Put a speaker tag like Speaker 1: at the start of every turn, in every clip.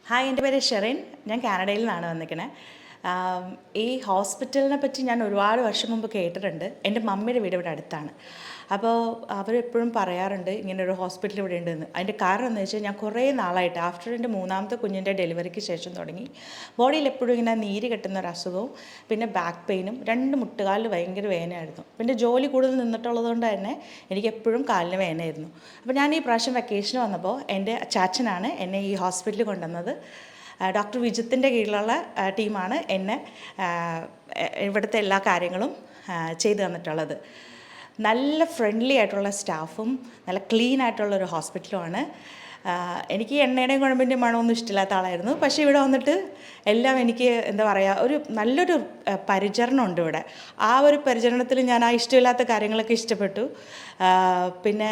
Speaker 1: Hi, എൻ്റെ പേര് ഷെറിൻ. ഞാൻ കാനഡയിൽ നിന്നാണ് വന്നിരിക്കുന്നത്. ഈ ഹോസ്പിറ്റലിനെ പറ്റി ഞാൻ ഒരുപാട് വർഷം മുമ്പ് കേട്ടിട്ടുണ്ട്. എൻ്റെ മമ്മിയുടെ വീട് ഇവിടെ അടുത്താണ്. അപ്പോൾ അവരെപ്പോഴും പറയാറുണ്ട് ഇങ്ങനൊരു ഹോസ്പിറ്റൽ ഇവിടെ ഉണ്ടെന്ന്. അതിൻ്റെ കാരണം എന്ന് വെച്ചാൽ ഞാൻ കുറേ നാളായിട്ട് ആഫ്റ്റർ എൻ്റെ മൂന്നാമത്തെ കുഞ്ഞിൻ്റെ ഡെലിവറിക്ക് ശേഷം തുടങ്ങി ബോഡിയിൽ എപ്പോഴും ഇങ്ങനെ നീര് കെട്ടുന്ന ഒരു അസുഖവും പിന്നെ ബാക്ക് പെയിനും, രണ്ട് മുട്ടുകാലിൽ ഭയങ്കര വേദനയായിരുന്നു. പിന്നെ ജോലി കൂടുതൽ നിന്നിട്ടുള്ളത് കൊണ്ട് തന്നെ എനിക്ക് എപ്പോഴും കാലിന് വേദനയായിരുന്നു. അപ്പോൾ ഞാൻ ഈ പ്രാവശ്യം വെക്കേഷന് വന്നപ്പോൾ എൻ്റെ ചാച്ചനാണ് എന്നെ ഈ ഹോസ്പിറ്റലിൽ കൊണ്ടുവന്നത്. ഡോക്ടർ വിജിത്തിൻ്റെ കീഴിലുള്ള ടീമാണ് എന്നെ ഇവിടുത്തെ എല്ലാ കാര്യങ്ങളും ചെയ്തു തന്നിട്ടുള്ളത്. നല്ല ഫ്രണ്ട്ലി ആയിട്ടുള്ള സ്റ്റാഫും നല്ല ക്ലീൻ ആയിട്ടുള്ളൊരു ഹോസ്പിറ്റലുമാണ്. എനിക്ക് എണ്ണയുടെയും കുഴമ്പിൻ്റെയും മണമൊന്നും ഇഷ്ടമില്ലാത്ത ആളായിരുന്നു. പക്ഷേ ഇവിടെ വന്നിട്ട് എല്ലാം എനിക്ക് എന്താ പറയുക, ഒരു നല്ലൊരു പരിചരണമുണ്ട് ഇവിടെ. ആ ഒരു പരിചരണത്തിൽ ഞാൻ ആ ഇഷ്ടമില്ലാത്ത കാര്യങ്ങളൊക്കെ ഇഷ്ടപ്പെട്ടു. പിന്നെ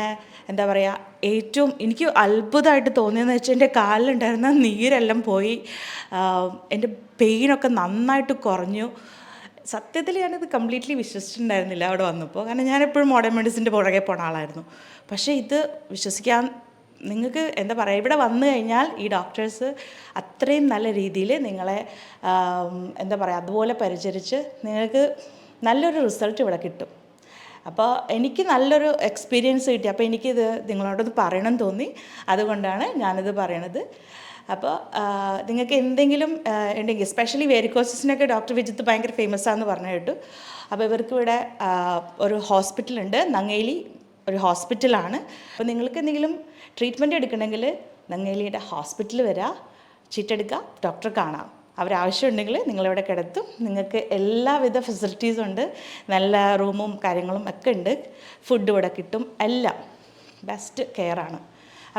Speaker 1: എന്താ പറയുക, ഏറ്റവും എനിക്ക് അത്ഭുതമായിട്ട് തോന്നിയെന്ന് വെച്ചാൽ എൻ്റെ കാലിലുണ്ടായിരുന്ന നീരെല്ലാം പോയി, എൻ്റെ പെയിനൊക്കെ നന്നായിട്ട് കുറഞ്ഞു. സത്യത്തിൽ ഞാനത് കംപ്ലീറ്റ്ലി വിശ്വസിച്ചിട്ടുണ്ടായിരുന്നില്ല അവിടെ വന്നപ്പോൾ. കാരണം ഞാനെപ്പോഴും മോഡേൺ മെഡിസിൻ്റെ പുറകെ പോണ ആളായിരുന്നു. പക്ഷേ ഇത് വിശ്വസിക്കാൻ നിങ്ങൾക്ക് എന്താ പറയുക, ഇവിടെ വന്നു കഴിഞ്ഞാൽ ഈ ഡോക്ടേഴ്സ് അത്രയും നല്ല രീതിയിൽ നിങ്ങളെ എന്താ പറയുക അതുപോലെ പരിചരിച്ച് നിങ്ങൾക്ക് നല്ലൊരു റിസൾട്ട് ഇവിടെ കിട്ടും. അപ്പോൾ എനിക്ക് നല്ലൊരു എക്സ്പീരിയൻസ് കിട്ടി. അപ്പോൾ എനിക്കിത് നിങ്ങളോടൊന്ന് പറയണം തോന്നി, അതുകൊണ്ടാണ് ഞാനിത് പറയണത്. അപ്പോൾ നിങ്ങൾക്ക് എന്തെങ്കിലും ഉണ്ടെങ്കിൽ, എസ്പെഷ്യലി വേരിക്കോസിനൊക്കെ ഡോക്ടർ വിജിത്ത് ഭയങ്കര ഫേമസ് ആണെന്ന് പറഞ്ഞു കേട്ടു. അപ്പോൾ ഇവർക്ക് ഇവിടെ ഒരു ഹോസ്പിറ്റലുണ്ട്, നങ്ങേലി ഒരു ഹോസ്പിറ്റലാണ്. അപ്പോൾ നിങ്ങൾക്ക് എന്തെങ്കിലും ട്രീറ്റ്മെൻറ്റ് എടുക്കണമെങ്കിൽ നങ്ങേലിയുടെ ഹോസ്പിറ്റലിൽ വരിക, ചീട്ടെടുക്കുക, ഡോക്ടറെ കാണാം. അവരാവശ്യമുണ്ടെങ്കിൽ നിങ്ങളിവിടെ കിടത്തും. നിങ്ങൾക്ക് എല്ലാവിധ ഫെസിലിറ്റീസും ഉണ്ട്, നല്ല റൂമും കാര്യങ്ങളും ഒക്കെ ഉണ്ട്, ഫുഡ് ഇവിടെ കിട്ടും, എല്ലാം ബെസ്റ്റ് കെയറാണ്.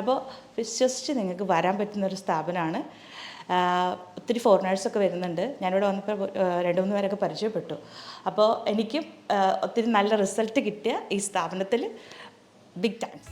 Speaker 1: അപ്പോൾ വിശ്വസിച്ച് നിങ്ങൾക്ക് വരാൻ പറ്റുന്നൊരു സ്ഥാപനമാണ്. ഒത്തിരി ഫോറിനേഴ്സൊക്കെ വരുന്നുണ്ട്. ഞാനിവിടെ വന്നപ്പോൾ 2-3 പേരൊക്കെ പരിചയപ്പെട്ടു. അപ്പോൾ എനിക്കും ഒത്തിരി നല്ല റിസൾട്ട് കിട്ടിയ ഈ സ്ഥാപനത്തിൽ ബിഗ് താങ്ക്സ്.